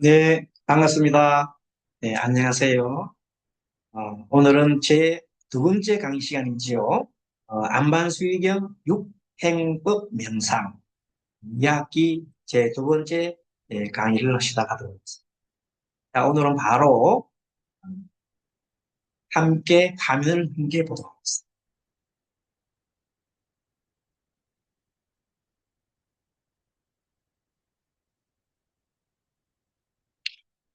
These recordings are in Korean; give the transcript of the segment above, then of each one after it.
네, 반갑습니다. 네, 안녕하세요. 오늘은 제 두 번째 강의 시간이지요. 안반수의경 육행법 명상 2학기 제 두 번째 강의를 시작하도록 하겠습니다. 자, 오늘은 바로 함께 화면을 공개해 보도록 하겠습니다.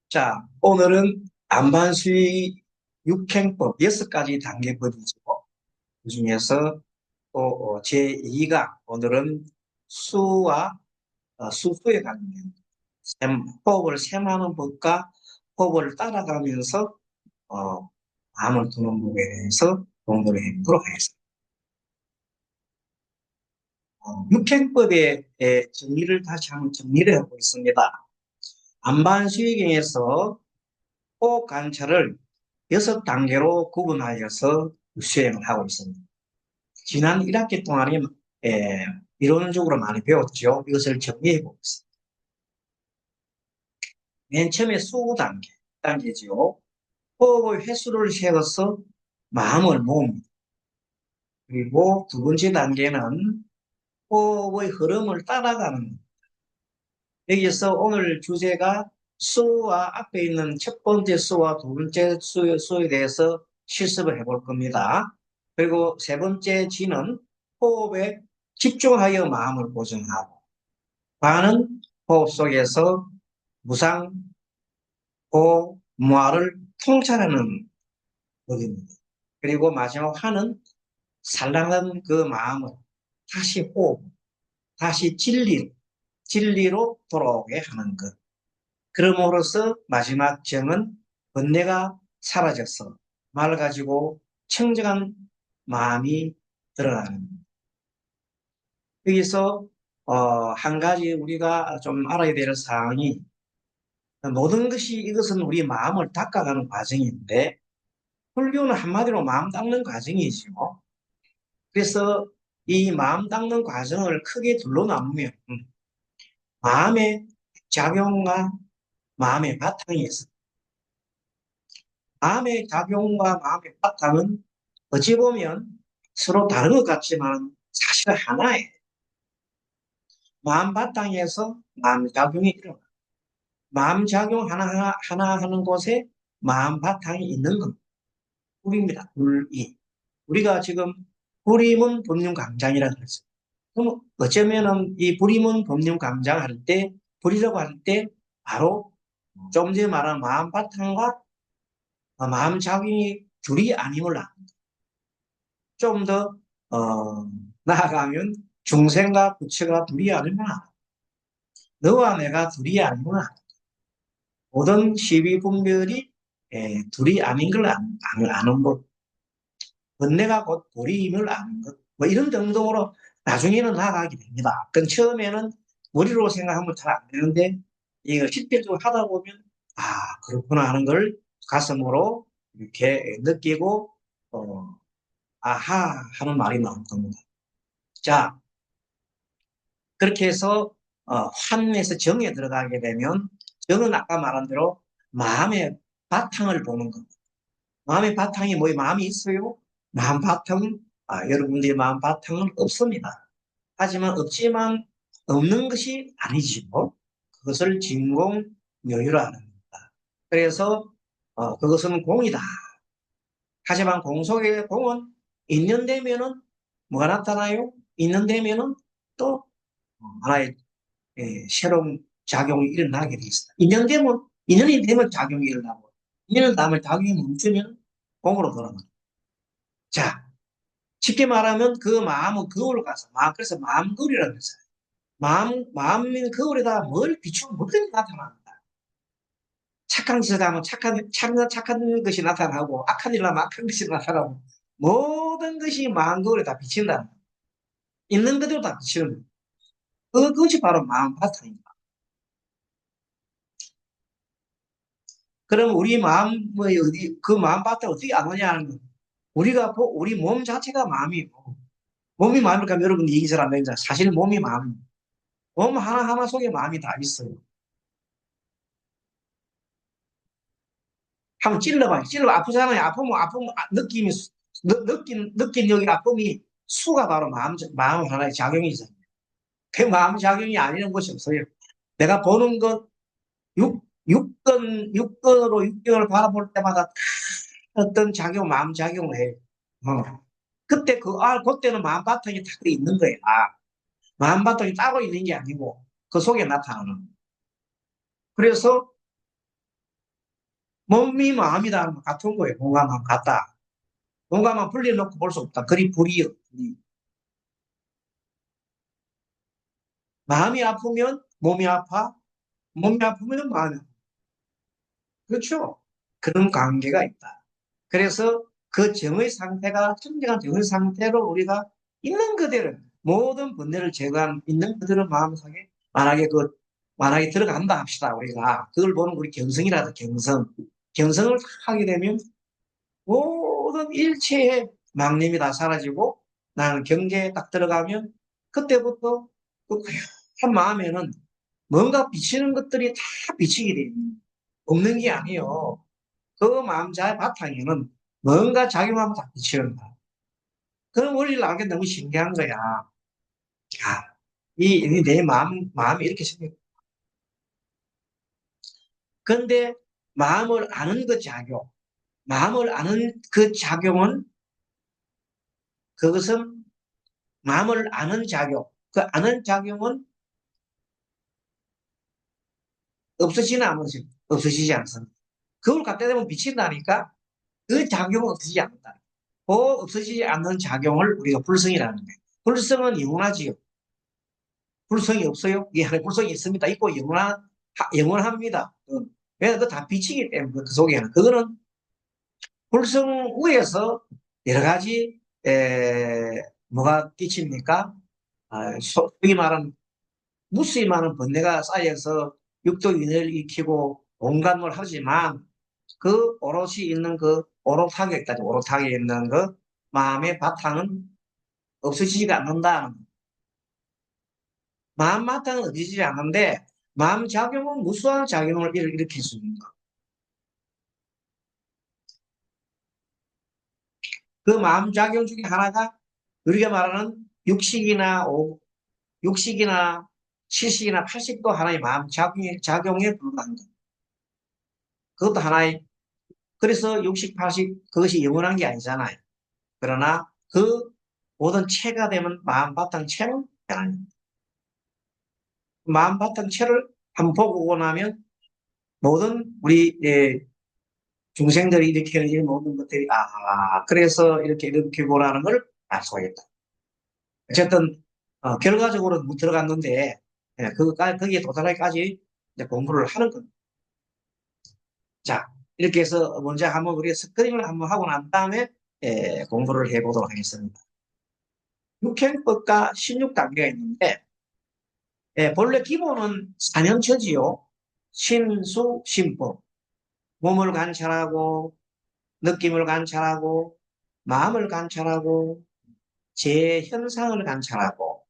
자, 오늘은 안반수의 육행법 6가지 단계법이죠. 그 중에서 또 제2가 오늘은 수와 수수에 관련 호흡을 셈하는 법과 호흡을 따라가면서 어, 마음을 두는 법에 대해서 공부를 해보도록 하겠습니다. 육행법의 정리를 다시 한번 정리를 해보겠습니다. 안반수의경에서 호흡 관찰을 6단계로 구분하여서 수행을 하고 있습니다. 지난 1학기 동안에 이론적으로 많이 배웠죠. 이것을 정리해 보겠습니다. 맨 처음에 수 단계지요. 호흡의 횟수를 세워서 마음을 모읍니다. 그리고 두 번째 단계는 호흡의 흐름을 따라가는. 여기서 오늘 주제가 수와 앞에 있는 첫 번째 수와 두 번째 수에 대해서 실습을 해볼 겁니다. 그리고 세 번째 지는 호흡에 집중하여 마음을 보존하고, 관은 호흡 속에서 무상, 호, 무아를 통찰하는 법입니다. 그리고 마지막 화는 살랑한 그 마음을 다시 호흡, 다시 진리로 돌아오게 하는 것. 그럼으로써 마지막 정은 번뇌가 사라져서 맑아지고 청정한 마음이 드러나는 것. 여기서 한 가지 우리가 좀 알아야 될 사항이, 모든 것이 이것은 우리 마음을 닦아가는 과정인데, 불교는 한마디로 마음 닦는 과정이죠. 그래서 이 마음 닦는 과정을 크게 둘로 나누면 마음의 작용과 마음의 바탕이 있습니다. 마음의 작용과 마음의 바탕은 어찌 보면 서로 다른 것 같지만 사실 하나예요. 마음 바탕에서 마음 작용이 일어나. 마음 작용 하나 하는 곳에 마음 바탕이 있는 겁니다. 불입니다. 불이. 우리가 지금 불임은 법륜 강장이라고 그랬어요. 그럼 어쩌면은 이 불임은 법륜 강장 할 때, 불이라고 할 때 바로 좀 전에 말한 마음 바탕과 마음 작용이 둘이 아님을 압니다. 좀 더 나아가면 중생과 부처가 둘이 아니구나. 너와 내가 둘이 아니구나. 모든 시비분별이 둘이 아닌 걸 아는 것. 번뇌가 곧 불이임을 아는 것. 뭐 이런 정도로 나중에는 나아가게 됩니다. 그건 처음에는 머리로 생각하면 잘 안 되는데, 이거 실제적으로 하다 보면, 아, 그렇구나 하는 걸 가슴으로 이렇게 느끼고, 아하 하는 말이 나올 겁니다. 자, 그렇게 해서 환에서 정에 들어가게 되면, 정은 아까 말한 대로 마음의 바탕을 보는 겁니다. 마음의 바탕이 뭐예요? 마음이 있어요? 마음 바탕은 여러분들의 마음 바탕은 없습니다. 하지만 없지만 없는 것이 아니지요. 그것을 진공묘유라 합니다. 그래서 그것은 공이다. 하지만 공 속의 공은 있는 데면은 뭐가 나타나요? 있는 데면은 또 하나의 새로운 작용이 일어나게 돼 있습니다. 인연이 되면 작용이 일어나고, 인연을 다음에 작용이 멈추면 공으로 돌아갑니다. 자, 쉽게 말하면 그 마음은 거울로 가서, 그래서 마음 거울이라는 거죠. 마음인 거울에다 뭘 비추면 뭐든지 나타납니다. 착한 짓을 하면 착한 것이 나타나고, 악한 일을 하면 악한 것이 나타나고, 모든 것이 마음 거울에 다 비친다. 있는 그대로 다 비치는 거예요. 그것이 바로 마음 바탕입니다. 그럼 우리 마음, 뭐, 그 마음 바탕 어떻게 아느냐 하는 거. 우리 몸 자체가 마음이고, 몸이 마음일까? 여러분 얘기 잘 안 되잖아. 사실 몸이 마음입니다. 몸 하나하나 속에 마음이 다 있어요. 한번 찔러봐요. 찔러 아프잖아요. 아프면 느낌이 느낀 여기 아픔이 수가 바로 마음 하나의 작용이잖아요. 그 마음 작용이 아니는 것이 없어요. 내가 보는 것 육건으로 육경을 바라볼 때마다 어떤 마음 작용을 해요. 그때는 마음 바탕이 딱 있는 거야. 마음 바탕이 따로 있는 게 아니고 그 속에 나타나는. 그래서 몸이 마음이다 하면 같은 거예요. 몸과 마음 같다. 몸과 마음 분리해놓고 볼 수 없다. 그리 불이요. 마음이 아프면 몸이 아파. 몸이 아프면 마음이 아파. 그렇죠? 그런 관계가 있다. 그래서 그 정의 상태가 청정한 정의 상태로 우리가 있는 그대로 모든 번뇌를 제거한 있는 그대로 마음속에 만약에 들어간다 합시다. 우리가 그걸 보는 우리 경성이라도 경성을 하게 되면 모든 일체의 망념이 다 사라지고 나는 경계에 딱 들어가면 그때부터 그 고요한 마음에는 뭔가 비치는 것들이 다 비치게 돼요. 없는 게 아니에요. 그 마음자의 바탕에는 뭔가 작용하면 다 비치는 거야. 그런 원리를 알게 너무 신기한 거야. 야, 내 마음이 이렇게 생겼. 근데 마음을 아는 그 작용은, 그것은 마음을 아는 작용, 그 아는 작용은 없어지지 않습니다. 그걸 갖다 대면 비친다니까 그 작용은 없어지지 않는다. 그 없어지지 않는 작용을 우리가 불성이라는 거예요. 불성은 영원하지요. 불성이 없어요? 예, 불성이 있습니다. 있고 영원합니다. 왜냐면 그다 비치기 때문에 그 속에는. 그거는 불성 위에서 여러 가지, 뭐가 끼칩니까? 소위 말하는, 무수히 많은 번뇌가 쌓여서 육도윤회를 익히고 온갖 걸 하지만 그 오롯이 있는 그 오롯하게 있는 그 마음의 바탕은 없어지지가 않는다. 마음 바탕은 없어지지 않는데 마음 작용은 무수한 작용을 일으킬 수 있는 거. 그 마음 작용 중에 하나가 우리가 말하는 육식이나 70이나 80도 하나의 마음 작용에 불과한 것. 그것도 하나의, 그래서 60, 80, 그것이 영원한 게 아니잖아요. 그러나 그 모든 체가 되면 마음 바탕 체는 변합니다. 마음 바탕 체를 한번 보고 오고 나면 모든 우리 중생들이 일으키는 이 모든 것들이, 그래서 이렇게 보라는 걸 알 수가 있다. 어쨌든 결과적으로 못 들어갔는데, 거기에 도달하기까지 이제 공부를 하는 겁니다. 자, 이렇게 해서 먼저 한번 우리가 스크린을 한번 하고 난 다음에 공부를 해보도록 하겠습니다. 육행법과 16단계가 있는데, 본래 기본은 4년처지요. 신수, 신법. 몸을 관찰하고, 느낌을 관찰하고, 마음을 관찰하고, 제 현상을 관찰하고,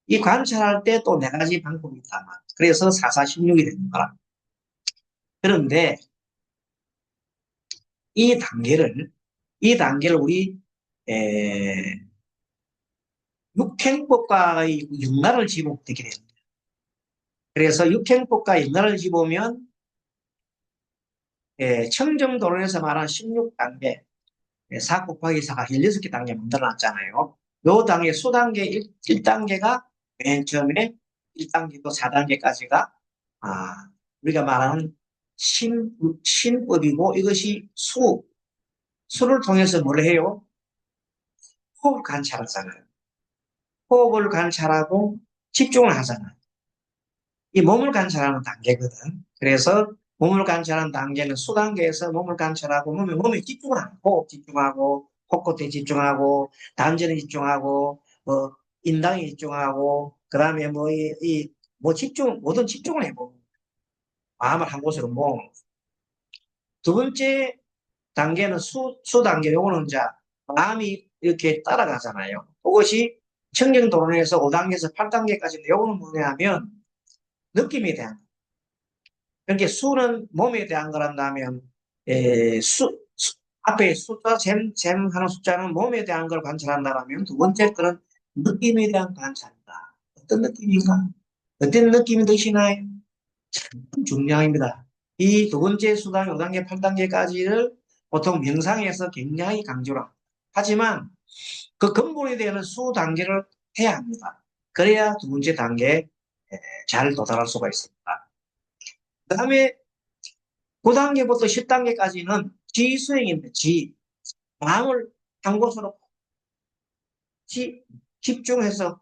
이 관찰할 때 또 네 가지 방법이 있다. 그래서 4416이 되는 거라. 그런데 이 단계를, 우리, 에, 육행법과의 연관을 지목되게 됩니다. 그래서 육행법과 연관을 지보면, 청정도론에서 말하는 16단계, 4 곱하기 4가 16개 단계 만들어놨잖아요. 요 단계, 수단계 1단계가 맨 처음에 1단계부터 4단계까지가, 우리가 말하는 신법이고, 이것이 수를 통해서 뭘 해요? 호흡을 관찰하잖아요. 호흡을 관찰하고 집중을 하잖아요. 이 몸을 관찰하는 단계거든. 그래서 몸을 관찰하는 단계는 수단계에서 몸을 관찰하고 몸에 집중을 하고, 호흡 집중하고, 코끝에 집중하고, 단전에 집중하고, 인당에 집중하고, 그 다음에 모든 집중을 해보고, 마음을 한 곳으로 모으는. 두 번째 단계는 수 단계. 요거는 이제 마음이 이렇게 따라가잖아요. 그것이 청정도론에서 5단계에서 8단계까지인데, 요거는 뭐냐 하면 느낌에 대한. 그러니까 수는 몸에 대한 거란다면 앞에 숫자, 셈 하는 숫자는 몸에 대한 걸 관찰한다라면 두 번째 거는 느낌에 대한 관찰이다. 어떤 느낌인가? 어떤 느낌이 드시나요? 참 중요합니다. 이 두 번째 수단 5단계, 8단계까지를 보통 명상에서 굉장히 강조를 합니다. 하지만 그 근본에 대한 수 단계를 해야 합니다. 그래야 두 번째 단계에 잘 도달할 수가 있습니다. 그 다음에 9단계부터 10단계까지는 지수행입니다. 마음을 한 곳으로 집중해서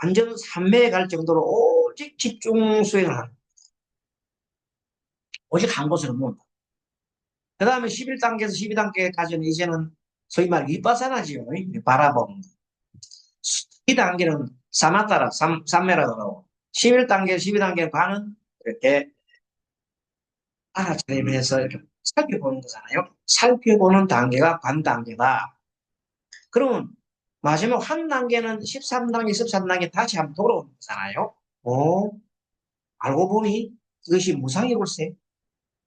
완전 산매에 갈 정도로 오직 집중 수행을 하는, 오직 한 곳으로 모은다. 그 다음에 11단계에서 12단계까지는 이제는 소위 말 위파사나지요. 바라보는. 이 단계는 사마타라, 삼매라 그러고, 11단계, 12단계 반은 이렇게 알아차리면서 이렇게 살펴보는 거잖아요. 살펴보는 단계가 반 단계다. 그러면 마지막 한 단계는 13단계, 14단계 다시 한번 돌아오는 거잖아요. 알고 보니 이것이 무상이올세.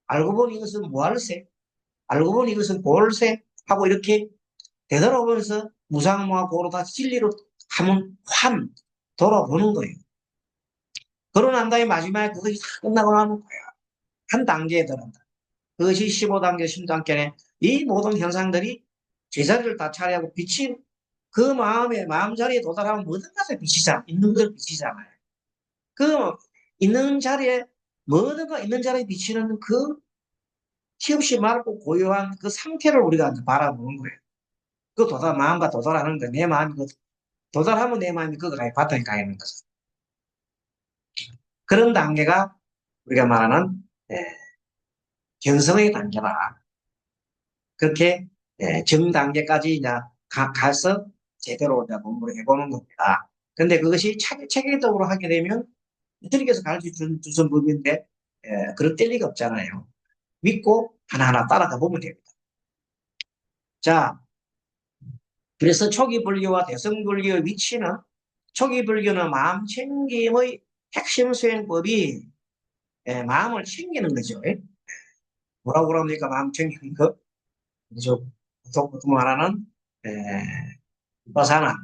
알고 보니 이것은 무할세. 알고 보니 이것은 고올세. 하고 이렇게 되돌아보면서 무상무와 고로 다 진리로 한번 돌아보는 거예요. 그러고 난 다음에 마지막에 그것이 다 끝나고 나면 한 단계에 들어간다. 그것이 15단계, 16단계에 이 모든 현상들이 제자리를 다 차리하고 빛이 그 마음 자리에 도달하면 모든 것을 비치잖아. 있는 걸 비치잖아요. 그 있는 자리에, 모든 거 있는 자리에 비치는 그 티없이 맑고 고요한 그 상태를 우리가 바라보는 거예요. 마음과 도달하는 거예요. 내 마음이 도달하면 내 마음이 그거에 바탕에 가 있는 거죠. 그런 단계가 우리가 말하는 견성의 단계다. 그렇게 정단계까지 이제 가서 제대로 이제 공부를 해보는 겁니다. 근데 그것이 체계적으로 하게 되면 주님께서 가르쳐 주신 법인데 그럴 리가 없잖아요. 믿고 하나하나 따라가 보면 됩니다. 자, 그래서 초기 불교와 대성 불교의 위치는, 초기 불교는 마음 챙김의 핵심 수행법이 마음을 챙기는 거죠. 뭐라고 그럽니까? 마음 챙기는 거. 그죠? 보통 말하는 바사나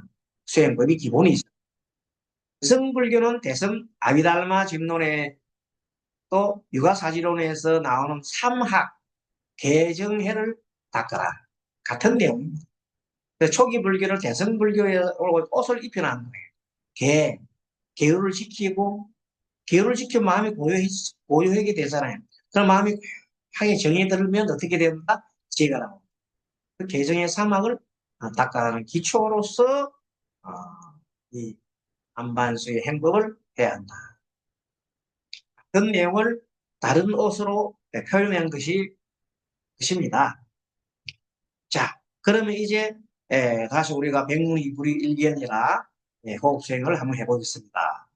수행법이 기본이죠. 대성 불교는 대성 아비달마 집론에 또 유가사지론에서 나오는 삼학 개정해를 닦아라. 같은 내용입니다. 초기 불교를 대성 불교에 옷을 입혀놓은 거예요. 계율을 지키고, 계율을 지키면 마음이 고요하게 되잖아요. 그럼 마음이 고요하게 정이 들면 어떻게 된다? 지혜가 나옵니다. 그 개정의 사막을 닦아가는 기초로서 어, 이 안반수의 행법을 해야 한다. 그 내용을 다른 옷으로 표현한 것입니다. 자, 그러면 이제 다시 우리가 백문이불이 일견이라 호흡 수행을 한번 해보겠습니다.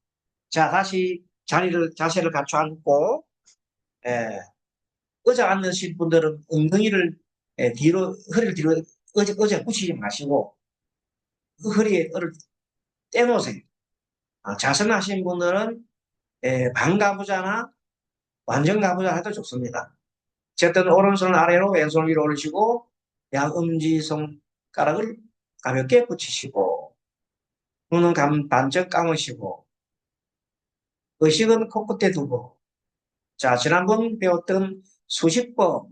자, 다시 자세를 갖춰 앉고 의자 앉으신 분들은 엉덩이를 허리를 뒤로 의자 붙이지 마시고 그 허리에 을을 떼놓으세요. 자선하신 분들은 반가부좌나 완전 가부좌 해도 좋습니다. 어쨌든 오른손을 아래로 왼손을 위로 올리시고 양 엄지손가락을 가볍게 붙이시고 눈은 반짝 감으시고 의식은 코끝에 두고, 자, 지난번 배웠던 수식법,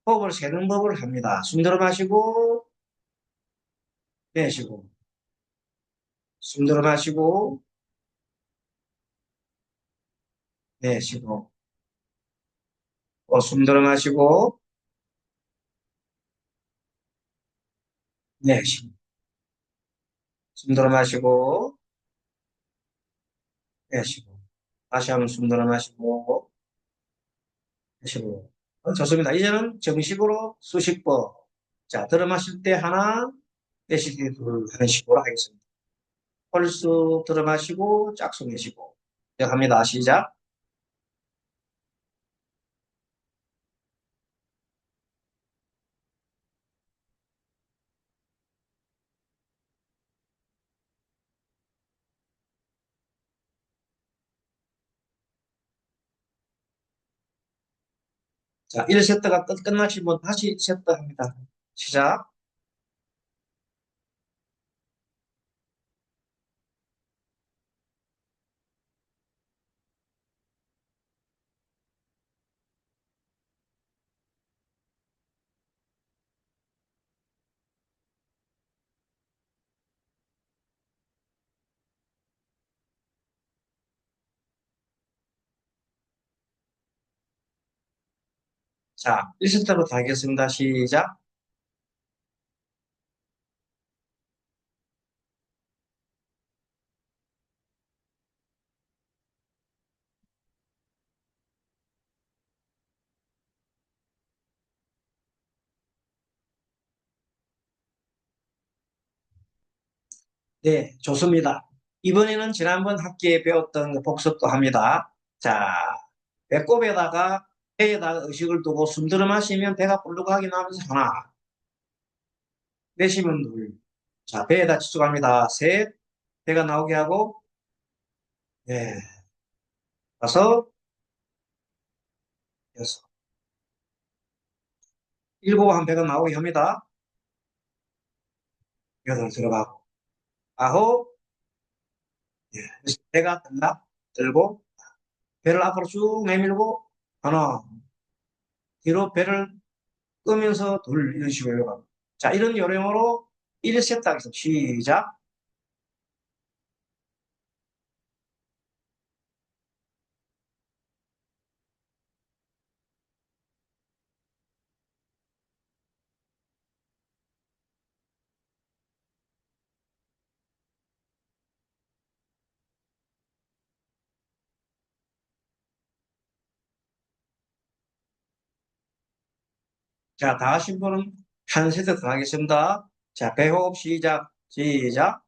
호흡을 세는 법을 합니다. 숨 들어 마시고 내쉬고, 숨 들어 마시고 내쉬고, 숨 들어 마시고 내쉬고, 숨 들어 마시고 내쉬고, 다시 한번 숨 들어 마시고 내쉬고. 좋습니다. 이제는 정식으로 수식법. 자, 들어 마실 때 하나, 내쉴 때 둘 하는 식으로 하겠습니다. 홀수 들어 마시고 짝수 내쉬고. 시작합니다. 시작. 자, 1세트가 끝나시면 다시 세트 합니다. 시작. 자, 1세트부터 하겠습니다. 시작. 네, 좋습니다. 이번에는 지난번 학기에 배웠던 그 복습도 합니다. 자, 배꼽에다가 배에다가 의식을 두고 숨 들어 마시면 배가 불룩하게 나면서 하나, 내쉬면 둘. 자, 배에다 집중합니다. 셋, 배가 나오게 하고, 네, 다섯, 여섯, 일곱 한 배가 나오게 합니다. 여덟 들어가고, 아홉, 예, 배가 들라, 들고, 배를 앞으로 쭉 내밀고, 하나, 뒤로 배를 끄면서 둘, 이런 식으로 올라가고. 자, 이런 요령으로 1세트 하겠습니다. 시작. 자, 다 하신 분은 한 세트 더 하겠습니다. 자, 배호흡 시작. 시작.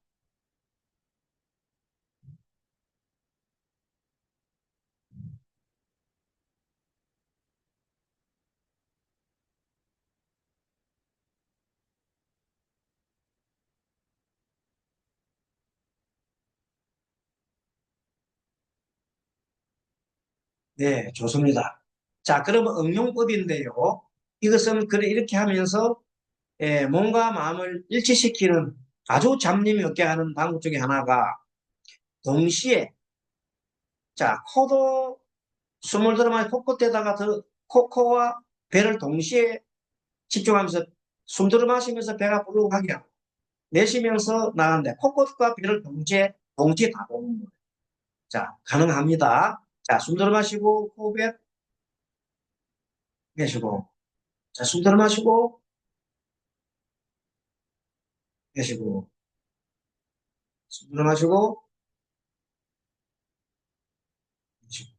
네, 좋습니다. 자, 그러면 응용법인데요. 이것은 그래 이렇게 하면서 몸과 마음을 일치시키는 아주 잡념이 없게 하는 방법 중에 하나가 동시에 자, 코도 숨을 들어마시 코끝에다가 코와 배를 동시에 집중하면서 숨 들어마시면서 배가 불룩하게 하고 내쉬면서 나가는데 코끝과 배를 동시에 다 보는 거예요. 자, 가능합니다. 자, 숨 들어마시고 호흡에 내쉬고 자, 숨 들어마시고 내쉬고 숨 들어마시고 내쉬고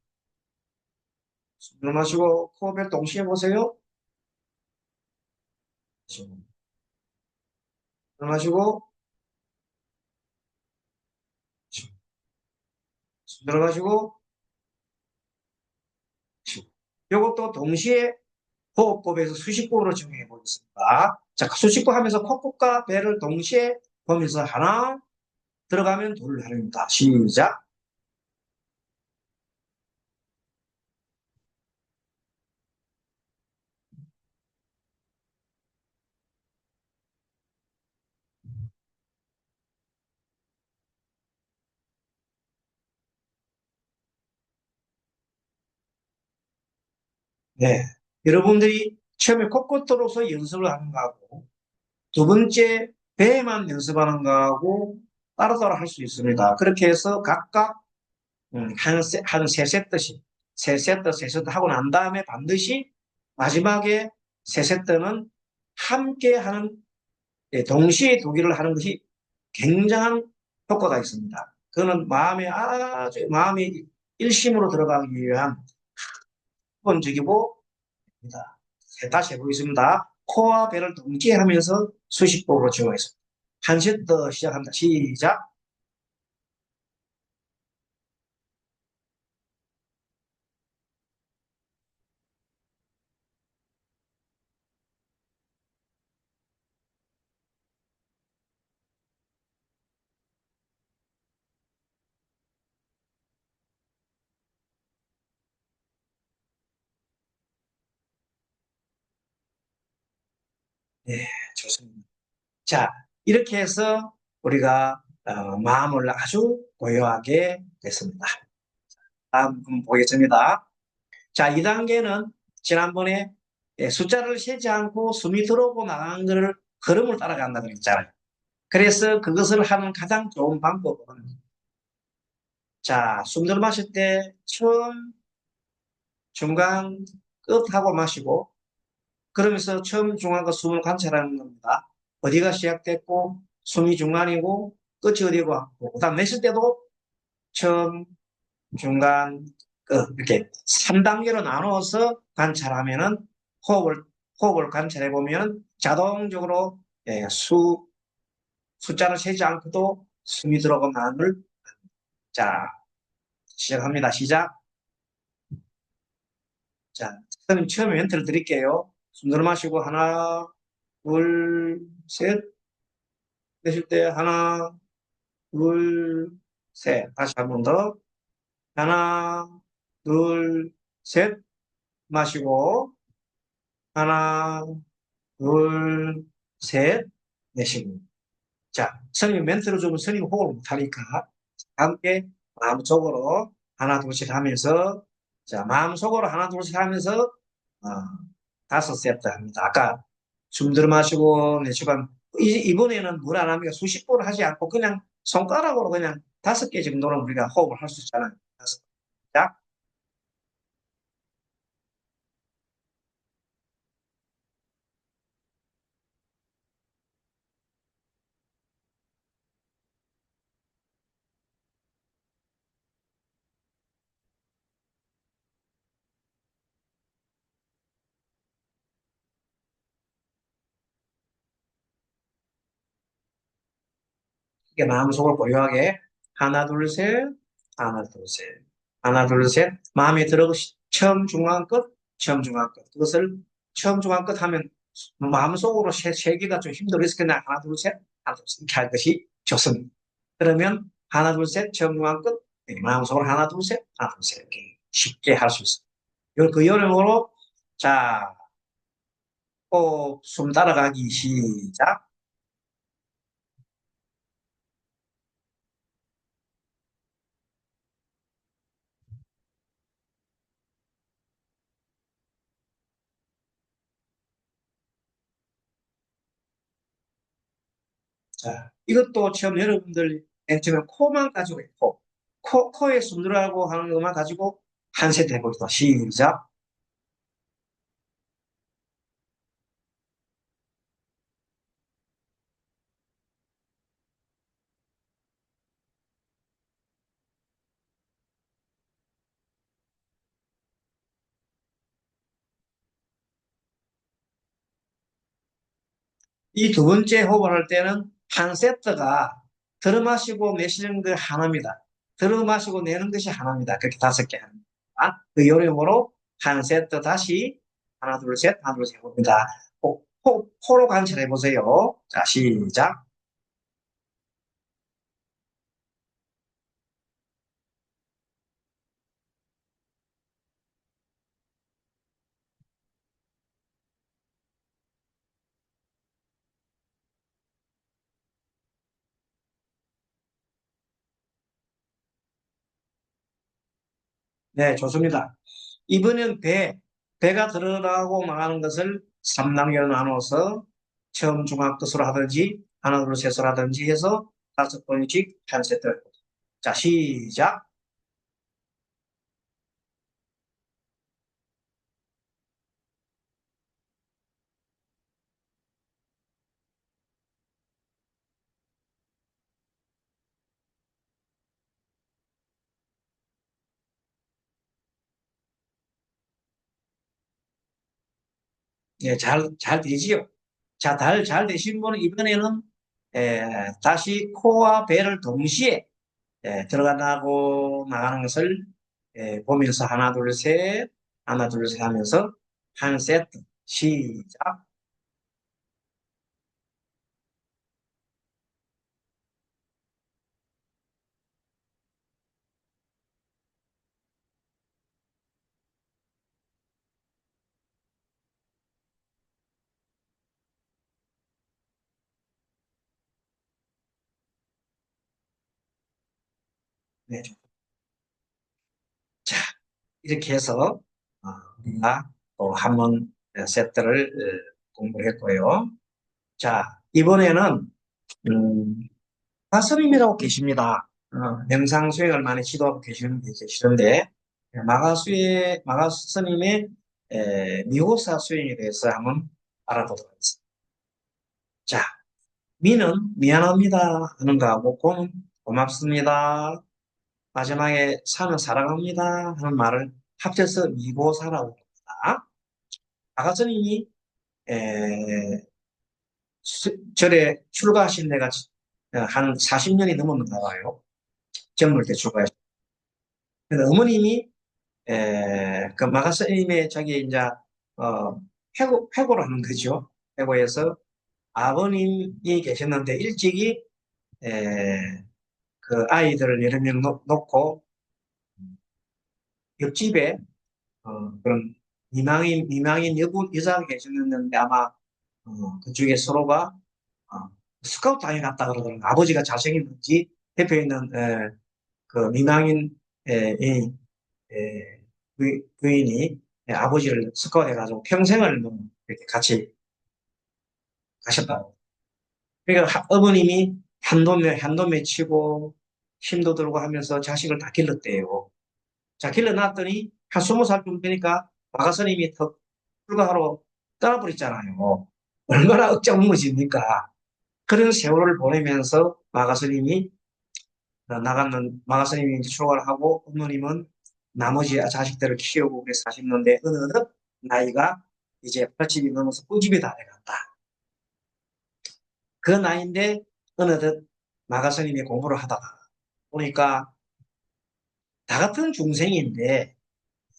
숨 들어마시고 호흡에 동시에 보세요. 내쉬고 들어마시고 내쉬고 숨 들어마시고 내쉬고 이것도 동시에 호흡법에서 수식법으로 적용해 보겠습니다. 자, 수식법 하면서 콧구과 배를 동시에 보면서 하나 들어가면 둘 하랍니다. 시작. 네. 여러분들이 처음에 코끝으로서 연습을 하는 거하고 두 번째 배에만 연습하는 거하고 따로따로 할 수 있습니다. 그렇게 해서 각각 한 세 세트씩 세 세트 하고 난 다음에 반드시 마지막에 세 세트는 함께 하는 동시에 두 개를 하는 것이 굉장한 효과가 있습니다. 그거는 마음이 일심으로 들어가기 위한 기본적이고 다시 해보겠습니다. 코와 배를 동시에 하면서 수식법으로 적용했습니다. 한 세트 시작합니다. 시작. 네, 좋습니다. 자, 이렇게 해서 우리가 마음을 아주 고요하게 됐습니다. 다음 보겠습니다. 자, 2단계는 지난번에 숫자를 세지 않고 숨이 들어오고 나가는 것을 흐름을 따라간다고 했잖아요. 그래서 그것을 하는 가장 좋은 방법은 자, 숨 들어 마실 때 처음, 중간, 끝하고 마시고 그러면서 처음, 중간과 숨을 관찰하는 겁니다. 어디가 시작됐고 숨이 중간이고 끝이 어디고 그다음 내쉴 때도 처음, 중간, 끝 이렇게 3단계로 나누어서 관찰하면은 호흡을 호흡을 관찰해 보면 자동적으로 예, 숫자를 세지 않고도 숨이 들어오고 나는 걸 자, 시작합니다. 시작. 자, 선생님 처음에 멘트를 드릴게요. 숨 들어 마시고 하나, 둘, 셋. 내쉴 때 하나, 둘, 셋. 다시 한 번 더. 하나, 둘, 셋. 마시고 하나, 둘, 셋. 내쉬고. 자, 선생님 멘트를 주면 선생님 호흡을 못하니까 함께 마음속으로 하나, 둘씩 하면서 자, 마음속으로 하나, 둘씩 하면서 어, 5세트 합니다. 아까 숨 들어 마시고 내쉬고 이번에는 물 안 합니다. 수십 번을 하지 않고 그냥 손가락으로 그냥 5개 정도는 우리가 호흡을 할 수 있잖아요. 자, 이게 마음속을 고요하게 하나, 둘, 셋, 하나, 둘, 셋, 하나, 둘, 셋. 마음에 들어 처음, 중간, 끝, 처음, 중간, 끝. 그것을 처음, 중간, 끝 하면 마음속으로 세기가 좀 힘들어서 그냥 하나, 둘, 셋, 하나, 둘, 셋 이렇게 할 것이 좋습니다. 그러면 하나, 둘, 셋, 처음, 중간, 끝. 마음속으로 하나, 둘, 셋, 하나, 둘, 셋 이렇게 쉽게 할 수 있습니다. 그 요령으로 자, 꼭 숨 따라가기 시작. 자, 이것도 처음 여러분들 맨 처음에 코만 가지고 있고, 코에 숨 들어가고 하는 것만 가지고 한 세트 해봅시다. 시작. 이 두 번째 호흡을 할 때는 한 세트가 들어 마시고 내쉬는 거 하나입니다. 들어 마시고 내는 것이 하나입니다. 그렇게 5개 합니다. 그 요령으로 한 세트 다시 하나, 둘, 셋, 하나, 둘, 셋 해봅니다. 코로 관찰해 보세요. 자, 시작. 네, 좋습니다. 이번엔 배가 들어가고 나가는 것을 3단계로 나눠서 처음, 중간, 끝으로 하든지 하나, 둘, 셋으로 하든지 해서 5번씩 한 세트. 자, 시작. 네, 잘 되지요. 자, 잘 되신 분은 이번에는 다시 코와 배를 동시에 들어가고 나가는 것을 보면서 하나, 둘, 셋, 하나, 둘, 셋 하면서 한 세트. 시작. 네. 자, 이렇게 해서 우리가 또 한 번 세트를 공부를 했고요. 자, 이번에는 마가스님이라고 계십니다. 명상 수행을 많이 지도하고 계시는데 마가스님의 미호사 수행에 대해서 한번 알아보도록 하겠습니다. 자, 미는 미안합니다 하는 거하고 고는 고맙습니다. 마지막에 사는 사랑합니다 하는 말을 합쳐서 미고사라고 합니다. 마가스님이 절에 출가하신 데가 한 40년이 넘었는가 봐요. 젊을 때 출가하신. 근데 어머님이 그 마가스님의 자기 이제 회고를 하는 거죠. 회고에서 아버님이 계셨는데 일찍이 그 아이들을 여러 명 놓고 옆집에 그런 미망인 여자가 계셨는데 아마 그중에 서로가 스카우트 당해 갔다 그러더라고요. 아버지가 잘생겼는지 옆에 있는 그 미망인 이 부인이 아버지를 스카우트 해가지고 평생을 뭐 이렇게 같이 가셨다고. 그러니까 어머님이 한도 맺히고 힘도 들고 하면서 자식을 다 길렀대요. 자, 길러놨더니 한 20살쯤 되니까 마가스님이 더 출가하러 떠나버렸잖아요. 얼마나 억장 무너집니까? 그런 세월을 보내면서 마가스님이 나가는 마가스님이 이제 출가를 하고 어머님은 나머지 자식들을 키우고 그래 사시는데 어느덧 나이가 이제 80이 넘어서 꾸집이 다 돼갔다. 그 나이인데 어느덧 마가스님이 공부를 하다가 보니까 다 같은 중생인데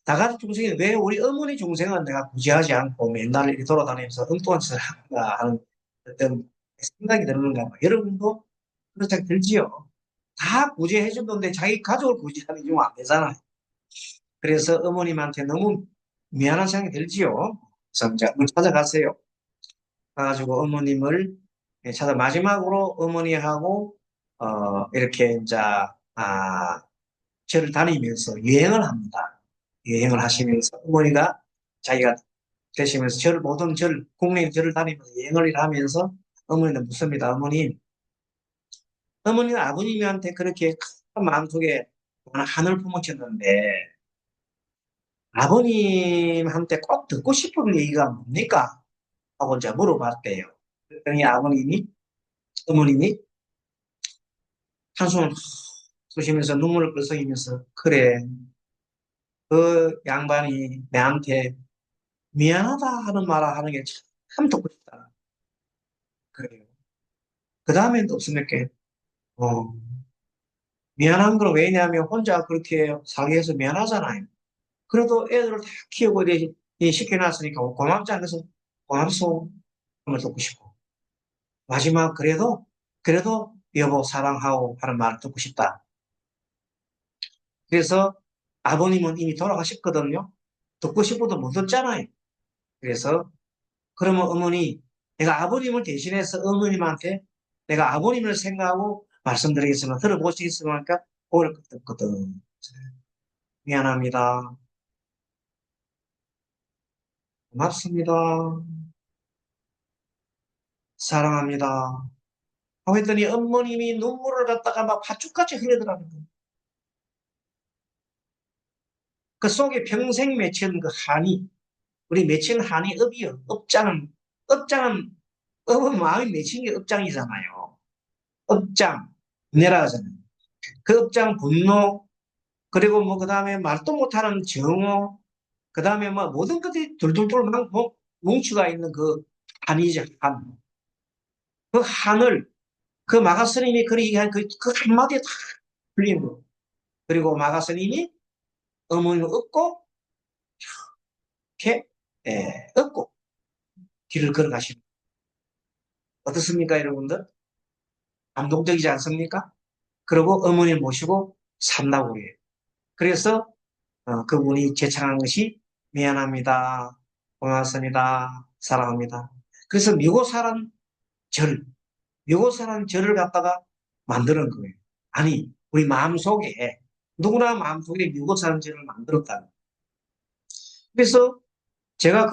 다 같은 중생인데 왜 우리 어머니 중생은 내가 구제하지 않고 맨날 이렇게 돌아다니면서 엉뚱한 짓을 하는가 하는 어떤 생각이 드는가 봐. 여러분도 그런 생각 들지요? 다 구제해줬는데 자기 가족을 구제하는 게 안 되잖아요. 그래서 어머님한테 너무 미안한 생각이 들지요. 그래서 이제 한번 찾아가세요. 가가지고 어머님을 찾아 마지막으로 어머니하고 이렇게 이제 절을 다니면서 여행을 합니다. 여행을 하시면서 어머니가 자기가 되시면서 모든 국내 절을 다니면서 여행을 하면서 어머니는 묻습니다. 어머니는 아버님한테 그렇게 큰 마음속에 한을 품으셨는데 아버님한테 꼭 듣고 싶은 얘기가 뭡니까? 하고 이제 물어봤대요. 그랬더니 어머님이 한숨을 쏘시면서 눈물을 글썽이면서 그래, 그 양반이 내한테 미안하다 하는 말을 하는 게 참 듣고 싶다. 그래요. 그 다음엔 없습니까? 어, 미안한 건 왜냐하면 혼자 그렇게 살게 해서 미안하잖아요. 그래도 애들을 다 키우고 이렇게 시켜놨으니까 고맙지 않아서 고맙소. 하면 듣고 싶고. 마지막 그래도 여보 사랑하고 하는 말을 듣고 싶다. 그래서 아버님은 이미 돌아가셨거든요. 듣고 싶어도 못 듣잖아요. 그래서 그러면 어머니, 내가 아버님을 대신해서 어머님한테 내가 아버님을 생각하고 말씀드리겠습니다. 들어보시겠습니까? 고를 듣거든. 미안합니다. 고맙습니다. 사랑합니다. 하고 했더니 어머님이 눈물을 갖다가 막 팥죽같이 흘리더라고요. 그 속에 평생 맺힌 그 한이, 우리 맺힌 한이 업이요. 업장은, 업은 마음이 맺힌 게 업장이잖아요. 업장, 내라잖아요. 그 업장 분노, 그리고 뭐, 그 다음에 말도 못하는 정오, 그 다음에 뭐, 모든 것들이 둘둘둘 막 뭉치가 있는 그 한이죠, 한. 그 한을, 그 마가스님이 그 얘기한 그 한마디에 다 풀린 거. 그리고 마가스님이 어머니를 업고, 이렇게, 업고, 길을 걸어가십니다. 어떻습니까, 여러분들? 감동적이지 않습니까? 그리고 어머니 모시고 산다고 그래요. 그래서 그분이 제창한 것이 미안합니다. 고맙습니다. 사랑합니다. 그래서 절, 미고사라는 절을 갖다가 만드는 거예요. 아니, 우리 마음속에, 누구나 마음속에 미국 사는 죄를 만들었다. 그래서 제가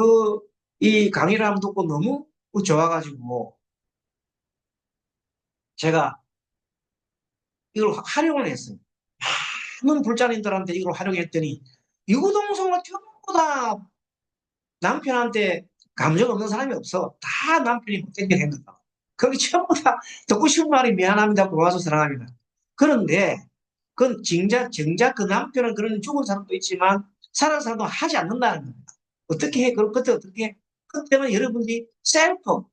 이 강의를 한번 듣고 너무 좋아가지고 제가 이걸 활용을 했어요. 많은 불자님들한테 이걸 활용했더니 유구동성을 전부 다 남편한테 감정 없는 사람이 없어. 다 남편이 못되게 된다. 거기 전부 다 듣고 싶은 말이 미안합니다. 고마워서 사랑합니다. 그런데 그건 정작 그 남편은 그런 죽은 사람도 있지만 살아는 사람도 하지 않는다는 겁니다. 어떻게 해? 그럼 그때 어떻게 해? 그때는 여러분들이 셀프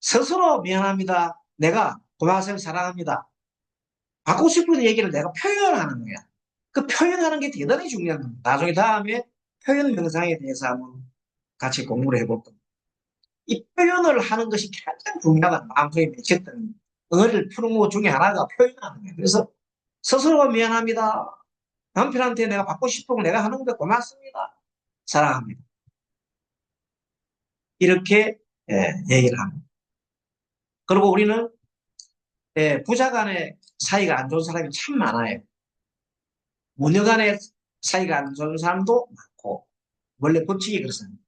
스스로 미안합니다. 내가 고마워서 사랑합니다. 받고 싶은 얘기를 내가 표현하는 거야. 그 표현하는 게 대단히 중요한 겁니다. 나중에 다음에 표현 명상에 대해서 한번 같이 공부를 해볼 겁니다. 이 표현을 하는 것이 가장 중요하다. 마음속에 맺혔던 응어리를 푸는 것 중에 하나가 표현하는 거예요. 그래서 스스로가 미안합니다. 남편한테 내가 받고 싶은 거 내가 하는 건데 고맙습니다. 사랑합니다. 이렇게 얘기를 합니다. 그리고 우리는 부자 간의 사이가 안 좋은 사람이 참 많아요. 모녀 간의 사이가 안 좋은 사람도 많고 원래 법칙이 그렇습니다.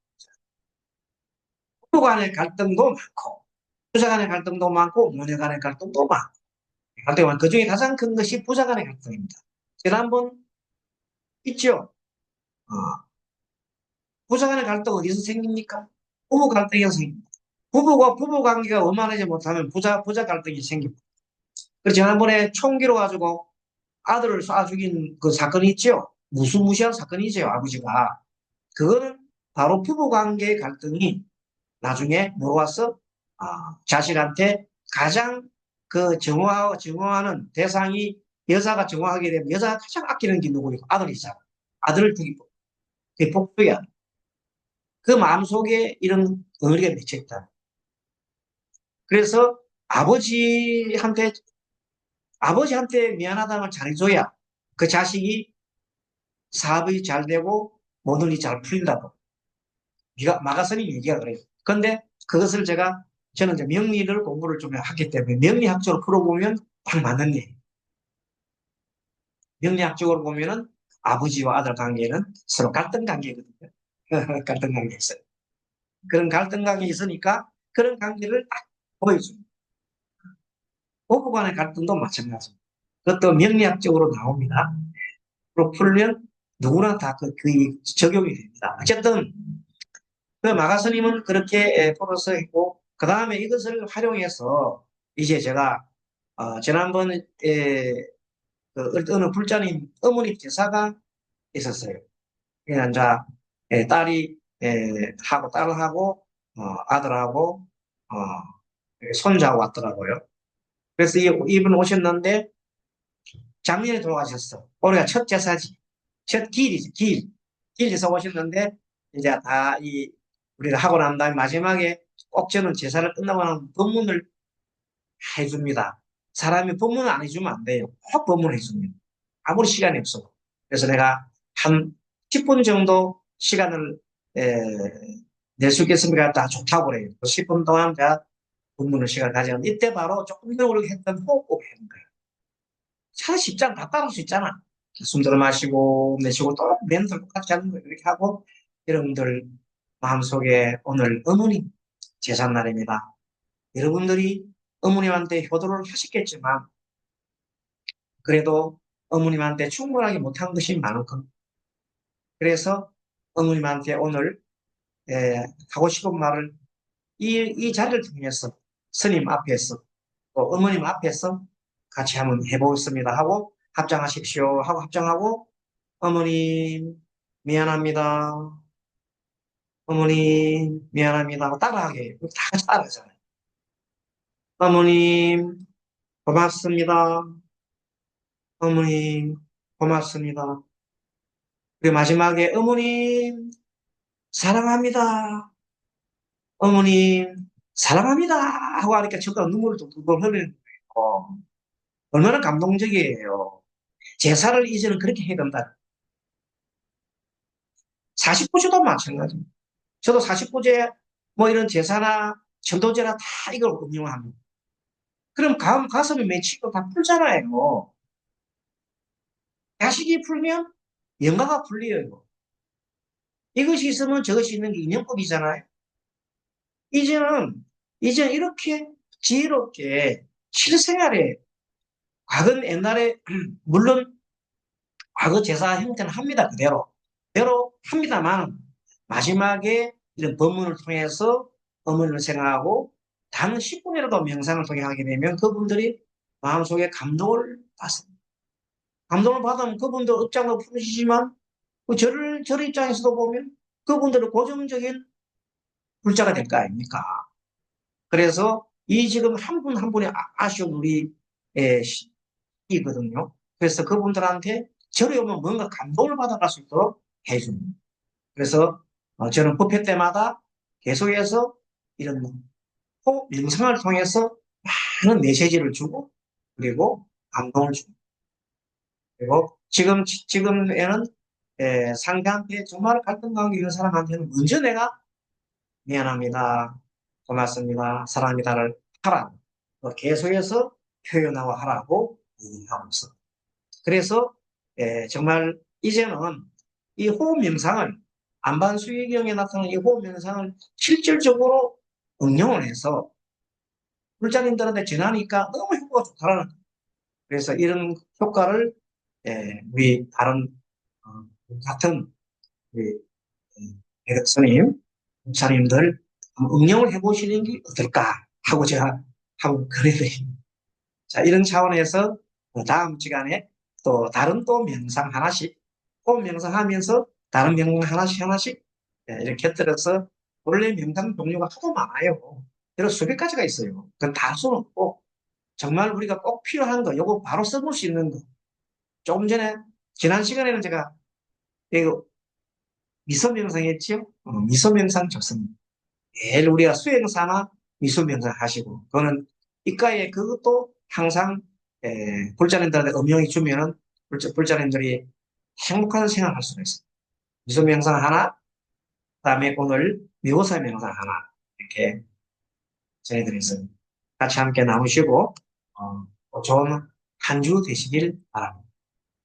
부부 간의 갈등도 많고 부자 간의 갈등도 많고 모녀 간의 갈등도 많고 갈등이 많고 그중에 가장 큰 것이 부자 간의 갈등입니다. 지난번 있죠? 어, 부자 간의 갈등 어디서 생깁니까? 부부 갈등에서 생깁니다. 부부가 부부 관계가 원만하지 못하면 부자 갈등이 생깁니다. 그래서 지난번에 총기로 가지고 아들을 쏴 죽인 그 사건이 있죠? 무시무시한 사건이죠, 아버지가. 그거는 바로 부부 관계의 갈등이 나중에 물어와서 자식한테 가장 정화하는 대상이 여자가 정화하게 되면 여자가 가장 아끼는 게 누구예요? 아들이잖아. 아들을 죽이고. 그게 복수야. 그 마음속에 이런 덩어리가 맺혀있다. 그래서 아버지한테, 아버지한테 미안하다는 걸 잘해줘야 그 자식이 사업이 잘 되고 모든 일이 잘 풀린다고. 마가선이 얘기가 그래요. 근데 그것을 저는 이제 명리를 공부를 좀 했기 때문에 명리학적으로 풀어보면 딱 맞는 얘기. 명리학적으로 보면은 아버지와 아들 관계는 서로 갈등 관계거든요. 갈등 관계 있어요. 그런 갈등 관계 있으니까 그런 관계를 딱 보여줍니다. 부부 간의 갈등도 마찬가지입니다. 그것도 명리학적으로 나옵니다. 그리고 풀면 누구나 다 적용이 됩니다. 어쨌든 그 마가스님은 그렇게 풀어서 했고 그 다음에 이것을 활용해서 이제 제가 지난번 어느 불자님 어머니 제사가 있었어요. 그냥 이제 딸이 하고 딸하고 아들하고 손자하고 왔더라고요. 그래서 이분 오셨는데 작년에 돌아가셨어. 올해가 첫 제사지. 첫 길이지, 길. 길 제사 오셨는데 이제 우리가 하고 난 다음에 마지막에 꼭 저는 제사를 끝나고 나면 법문을 해줍니다. 사람이 법문을 안 해주면 안 돼요. 꼭 법문을 해줍니다. 아무리 시간이 없어. 그래서 내가 한 10분 정도 시간을 낼 수 있겠습니까? 다 좋다고 그래요. 10분 동안 제가 법문을 시간 가지면 이때 바로 조금 더 우리 했던 호흡 하는 거예요. 차 쉽지 않다 따를 수 있잖아. 숨 들어 마시고 내쉬고 또 멘트 똑같이 하는 거예요. 이렇게 하고 여러분들 마음속에 오늘 어머님 제삿날입니다. 여러분들이 어머님한테 효도를 하셨겠지만 그래도 어머님한테 충분하게 못한 것이 많을 겁니다. 그래서 어머님한테 오늘 하고 싶은 말을 이 자리를 통해서 스님 앞에서 또 어머님 앞에서 같이 한번 해보겠습니다 하고 합장하십시오 하고 합장하고 어머님 미안합니다. 어머님 미안합니다 하고 따라하게 다 같이 따라하잖아요. 어머님 고맙습니다. 어머님 고맙습니다. 그리고 마지막에 어머님 사랑합니다. 어머님 사랑합니다 하고 하니까 저가 눈물을 뚝뚝 흘리는 거예요. 얼마나 감동적이에요. 제사를 이제는 그렇게 해야 된다. 49제도 마찬가지입니다. 저도 49제 뭐 이런 제사나 천도제나 다 이걸 응용합니다. 그럼 가슴에 맺히고 다 풀잖아요. 가식이 풀면 영가가 풀려요. 이것이 있으면 저것이 있는 게 인연법이잖아요. 이제는, 이제 이렇게 지혜롭게 실생활에, 과거 옛날에, 물론 과거 제사 형태는 합니다. 그대로 합니다만, 마지막에 이런 법문을 통해서 어머니를 생각하고, 단 10분이라도 명상을 통해 하게 되면 그분들이 마음속에 감동을 받습니다. 감동을 받으면 그분들 업장도 푸르시지만, 저 입장에서도 보면 그분들은 고정적인 불자가 될 거 아닙니까? 그래서 이 지금 한 분 한 분의 아쉬운 우리 시이거든요. 그래서 그분들한테 절에 오면 뭔가 감동을 받아갈 수 있도록 해줍니다. 그래서 저는 법회 때마다 계속해서 이런 호흡 명상을 통해서 많은 메시지를 주고 그리고 감동을 주고 그리고 지금에는 상대한테 정말 갈등 관계 있는 사람한테는 먼저 내가 미안합니다. 고맙습니다. 사랑합니다를 하라. 계속해서 표현하고 하라고 얘기하고 있어. 그래서 정말 이제는 이 호흡 명상을 안반수의경에 나타나는 이 호흡 명상을 실질적으로 응용을 해서 불자님들한테 전하니까 너무 효과가 좋다라는 거예요. 그래서 이런 효과를 우리 다른 같은 우리 대덕 스님, 목사님들 응용을 해보시는 게 어떨까 하고 제가 하고 그래드립니다. 자, 이런 차원에서 다음 시간에 또 다른 또 명상 하나씩, 또 명상하면서 다른 명상 하나씩 이렇게 들어서 원래 명상 종류가 하도 많아요. 여러 수백 가지가 있어요. 그건 다 할 수는 없고 정말 우리가 꼭 필요한 거, 요거 바로 써볼 수 있는 거. 조금 전에 지난 시간에는 제가 이거 미소 명상했죠? 미소 명상 좋습니다. 매일 우리가 수행 삼아 미소 명상 하시고 그거는 이과에 그것도 항상 불자님들한테 음용이 주면은 불자님들이 행복한 생활을 할 수가 있어요. 미소 명상 하나, 그다음에 오늘 묘사 명상 하나 이렇게 전해드렸습니다. 같이 함께 나누시고 좋은 한 주 되시길 바랍니다.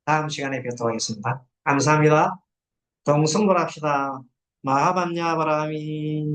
다음 시간에 뵙도록 하겠습니다. 감사합니다. 동성불합시다. 마하반야 바람이